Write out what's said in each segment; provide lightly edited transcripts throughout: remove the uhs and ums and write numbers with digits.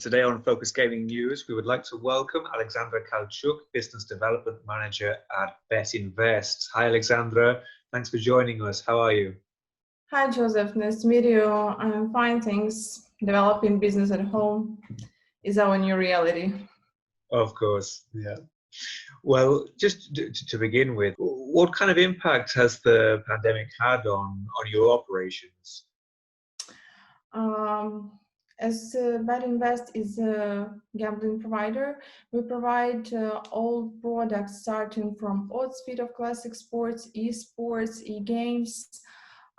Today on Focus Gaming News, we would like to welcome Alexandra Kalchuk, Business Development Manager at Betinvest. Hi, Alexandra. Thanks for joining us. How are you? Hi, Joseph. Nice to meet you. I'm fine, thanks. Developing business at home is our new reality. Of course, yeah. Well, just to begin with, what kind of impact has the pandemic had on your operations? As Betinvest is a gambling provider, we provide all products starting from odds feed of classic sports, esports, e-games,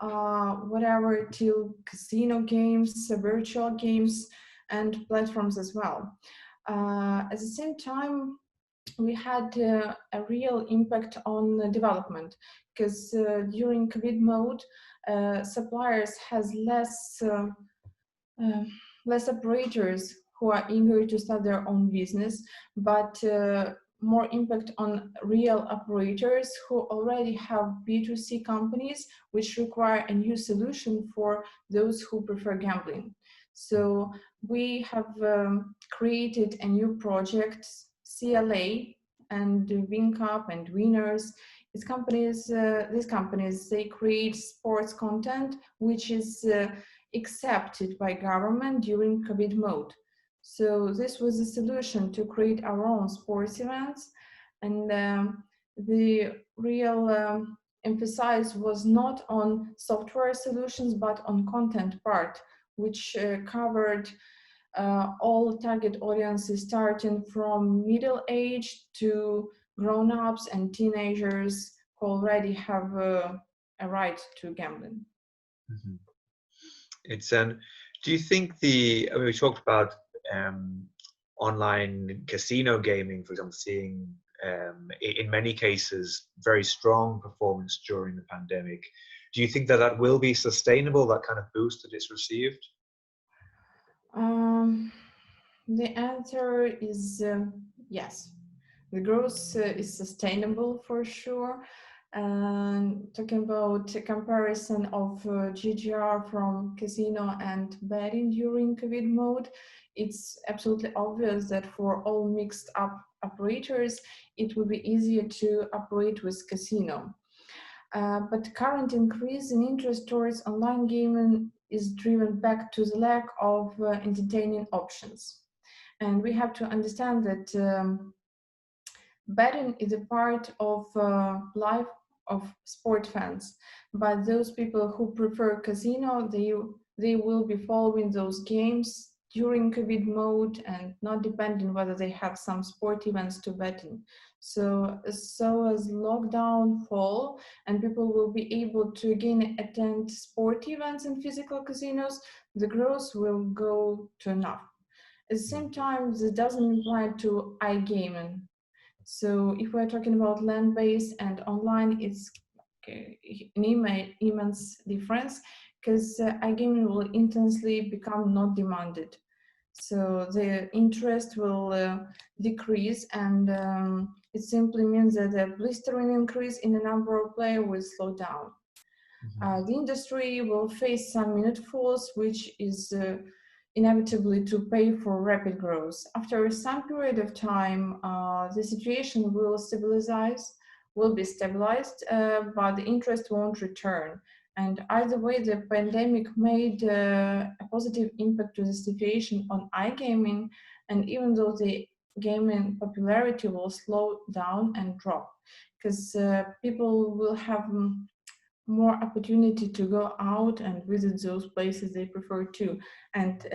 whatever, till casino games, virtual games, and platforms as well. At the same time, we had a real impact on the development because during COVID mode, suppliers has less operators who are eager to start their own business, but more impact on real operators who already have B2C companies which require a new solution for those who prefer gambling. So we have created a new project, CLA and Win Cup and Winners. These companies, they create sports content which is accepted by government during COVID mode. So this was a solution to create our own sports events, and the real emphasis was not on software solutions but on content part, which covered all target audiences starting from middle age to grown-ups and teenagers who already have a right to gambling. Mm-hmm. Do you think we talked about online casino gaming, for example, seeing in many cases very strong performance during the pandemic. Do you think that will be sustainable, that kind of boost that it's received? The answer is yes. The growth is sustainable for sure. Talking about a comparison of GGR from casino and betting during COVID mode, it's absolutely obvious that for all mixed up operators, it will be easier to operate with casino. But current increase in interest towards online gaming is driven back to the lack of entertaining options. And we have to understand that betting is a part of life of sport fans, but those people who prefer casino, they will be following those games during COVID mode and not depending whether they have some sport events to bet in. So as lockdown fall and people will be able to again attend sport events in physical casinos, the growth will go to enough. At the same time, this doesn't apply to iGaming. So if we're talking about land-based and online, it's an immense difference because iGaming will intensely become not demanded. So the interest will decrease, and it simply means that the blistering increase in the number of players will slow down. The industry will face some minute falls, which is inevitably to pay for rapid growth. After some period of time, the situation will be stabilized, but the interest won't return. And either way, the pandemic made a positive impact to the situation on iGaming, and even though the gaming popularity will slow down and drop, because people will have more opportunity to go out and visit those places they prefer to. And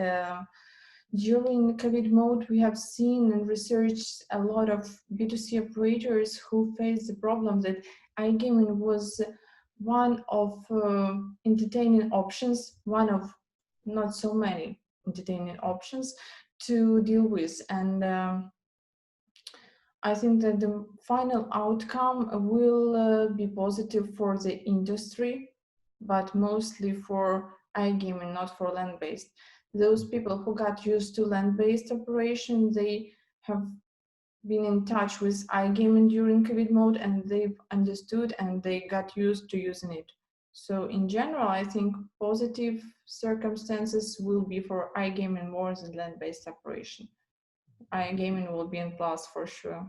during COVID mode, we have seen and researched a lot of B2C operators who faced the problem that iGaming was one of entertaining options, one of not so many entertaining options to deal with. And I think that the final outcome will be positive for the industry, but mostly for iGaming, not for land-based. Those people who got used to land-based operation, they have been in touch with iGaming during COVID mode, and they've understood and they got used to using it. So in general, I think positive circumstances will be for iGaming more than land-based operation. iGaming will be in plus for sure.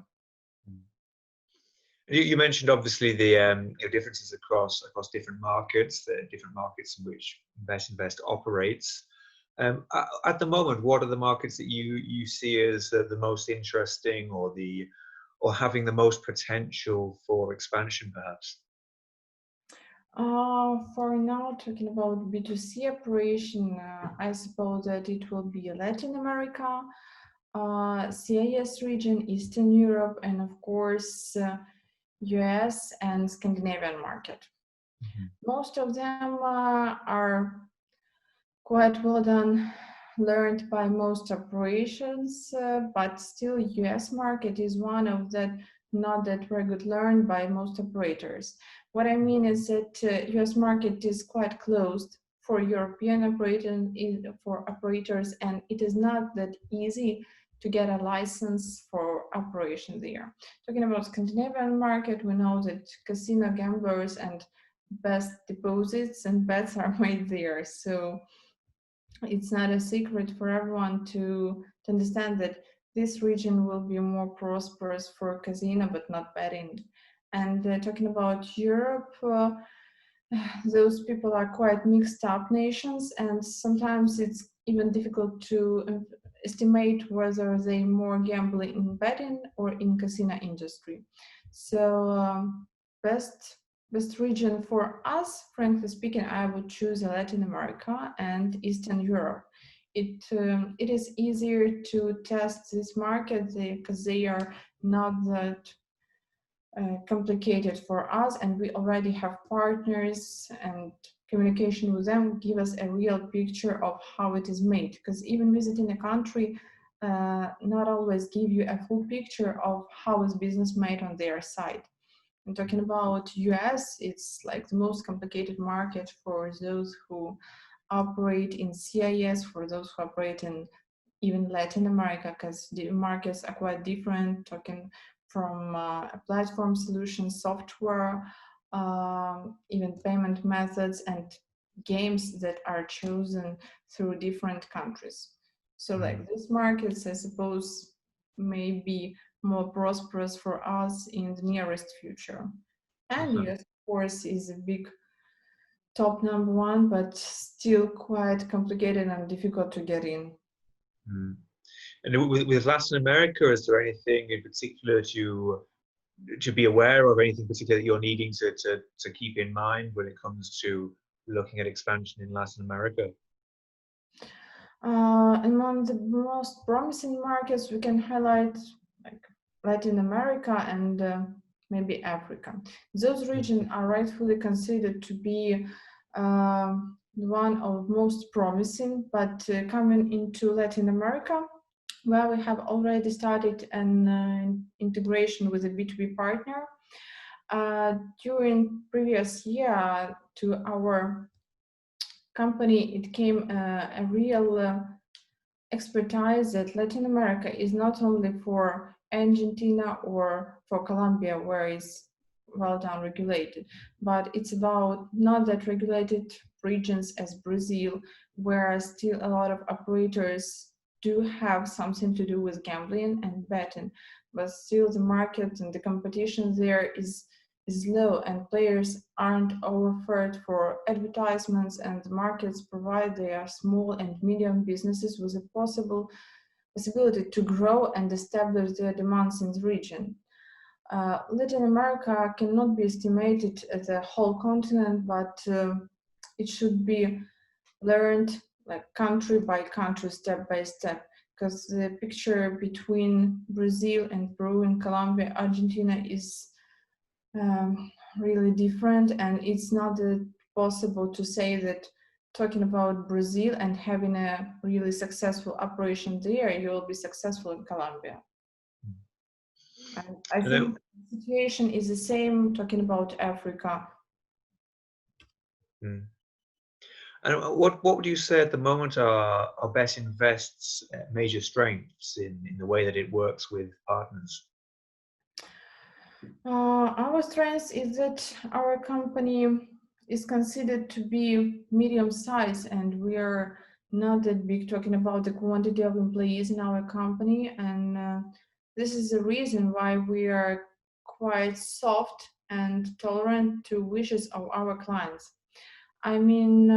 You mentioned obviously the differences across different markets, the different markets in which Betinvest operates. At the moment, what are the markets that you see as the most interesting, or having the most potential for expansion, perhaps? For now, talking about B2C operation, I suppose that it will be Latin America, CIS region, Eastern Europe, and of course, US and Scandinavian market. Mm-hmm. Most of them are quite well done, learned by most operations, but still US market is one of that not that very good learned by most operators. What I mean is that US market is quite closed for European operators, and it is not that easy to get a license for operation there. Talking about Scandinavian market, we know that casino gamblers and best deposits and bets are made there. So it's not a secret for everyone to understand that this region will be more prosperous for casino but not betting. And talking about Europe, those people are quite mixed up nations, and sometimes it's even difficult to estimate whether they more gambling in betting or in casino industry. So best region for us, frankly speaking, I would choose Latin America and Eastern Europe. It is easier to test this market because they are not that complicated for us, and we already have partners, and communication with them give us a real picture of how it is made, because even visiting a country not always give you a full picture of how is business made on their side. I'm talking about US, it's like the most complicated market for those who operate in CIS, for those who operate in even Latin America, because the markets are quite different, talking from platform solutions, software, even payment methods and games that are chosen through different countries. So like these markets, I suppose, may be more prosperous for us in the nearest future. And US, of course, is a big top number one, but still quite complicated and difficult to get in. Mm. And with Latin America, is there anything in particular to be aware of, anything particular that you're needing to keep in mind when it comes to looking at expansion in Latin America? Among the most promising markets, we can highlight like Latin America and maybe Africa. Those regions are rightfully considered to be one of most promising, but coming into Latin America, where we have already started an integration with a B2B partner. During previous year to our company, it came a real expertise that Latin America is not only for Argentina or for Colombia, where it's well done regulated, but it's about not that regulated regions as Brazil, where still a lot of operators do have something to do with gambling and betting, but still the market and the competition there is low, and players aren't offered for advertisements, and the markets provide their small and medium businesses with a possibility to grow and establish their demands in the region. Latin America cannot be estimated as a whole continent, but it should be learned like country by country, step by step, because the picture between Brazil and Peru and Colombia, Argentina is really different, and it's not possible to say that talking about Brazil and having a really successful operation there, you will be successful in Colombia. And I think the situation is the same talking about Africa. And what would you say at the moment are Betinvest's major strengths in the way that it works with partners? Our strength is that our company is considered to be medium size, and we are not that big talking about the quantity of employees in our company. And this is the reason why we are quite soft and tolerant to wishes of our clients. I mean,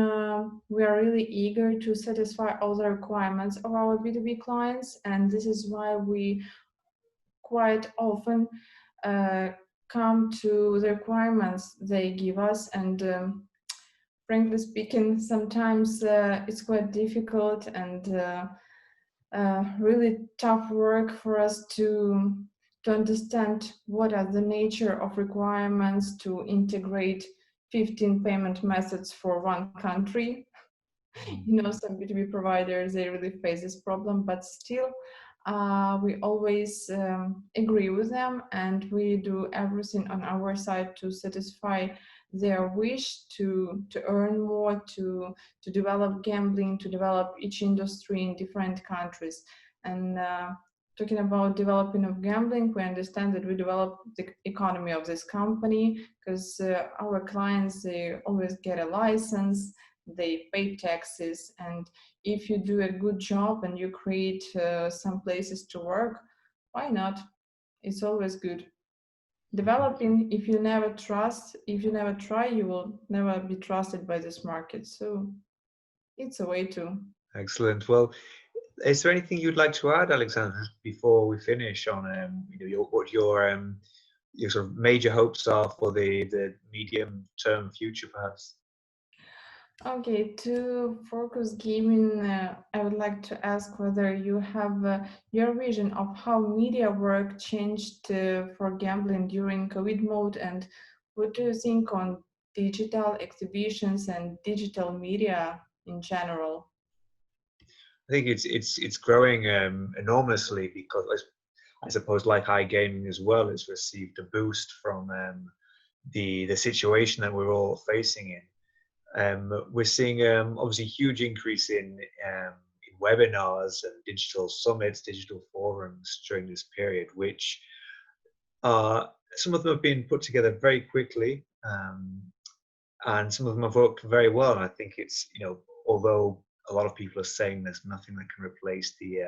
we are really eager to satisfy all the requirements of our B2B clients, and this is why we quite often uh, come to the requirements they give us. And frankly speaking, sometimes it's quite difficult and really tough work for us to understand what are the nature of requirements to integrate 15 payment methods for one country. Some B2B providers, they really face this problem, but still we always agree with them, and we do everything on our side to satisfy their wish to earn more, to develop gambling, to develop each industry in different countries. And talking about developing of gambling, we understand that we develop the economy of this company, because our clients, they always get a license, they pay taxes, and if you do a good job and you create some places to work, why not? It's always good. Developing, if you never try, you will never be trusted by this market. So it's a way to. Excellent. Well, is there anything you'd like to add, Alexandra, before we finish on what your sort of major hopes are for the medium term future, perhaps? Okay, to focus gaming, I would like to ask whether you have your vision of how media work changed for gambling during COVID mode, and what do you think on digital exhibitions and digital media in general? I think it's growing enormously because I suppose like iGaming as well, it's received a boost from the situation that we're all facing in. We're seeing obviously huge increase in webinars and digital summits, digital forums during this period, which some of them have been put together very quickly, and some of them have worked very well. And I think it's, although a lot of people are saying there's nothing that can replace the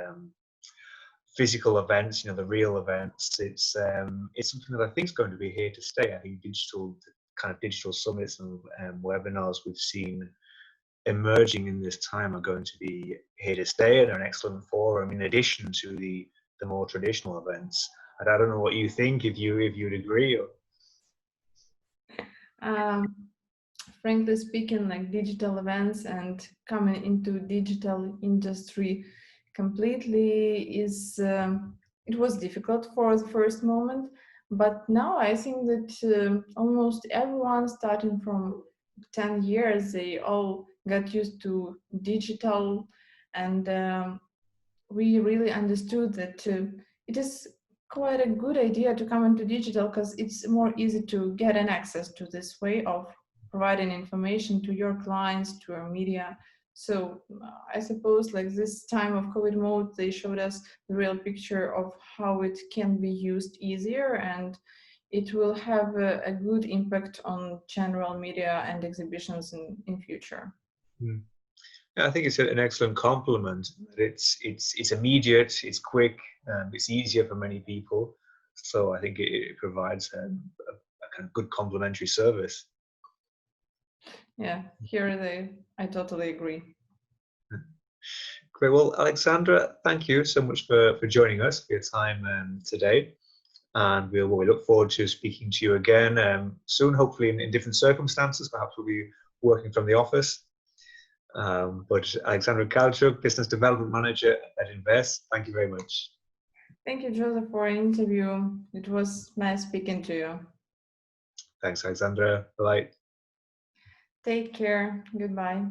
physical events, the real events, it's something that I think is going to be here to stay. I think digital summits and webinars we've seen emerging in this time are going to be here to stay, and are an excellent forum in addition to the more traditional events. And I don't know what you think, if you'd agree. Or... Um, Frankly speaking, like digital events and coming into digital industry completely is it was difficult for the first moment, but now I think that almost everyone starting from 10 years, they all got used to digital, and we really understood that it is quite a good idea to come into digital, because it's more easy to get an access to this way of providing information to your clients, to your media. So I suppose like this time of COVID mode, they showed us the real picture of how it can be used easier, and it will have a good impact on general media and exhibitions in future. Hmm. Yeah, I think it's an excellent compliment. It's immediate, it's quick, it's easier for many people. So I think it provides a kind of good complementary service. Yeah, I totally agree. Great. Well, Alexandra, thank you so much for joining us, for your time today. And we look forward to speaking to you again soon, hopefully in different circumstances. Perhaps we'll be working from the office. But Alexandra Kalchuk, Business Development Manager at Betinvest, thank you very much. Thank you, Joseph, for an interview. It was nice speaking to you. Thanks, Alexandra. Bye. Take care. Goodbye.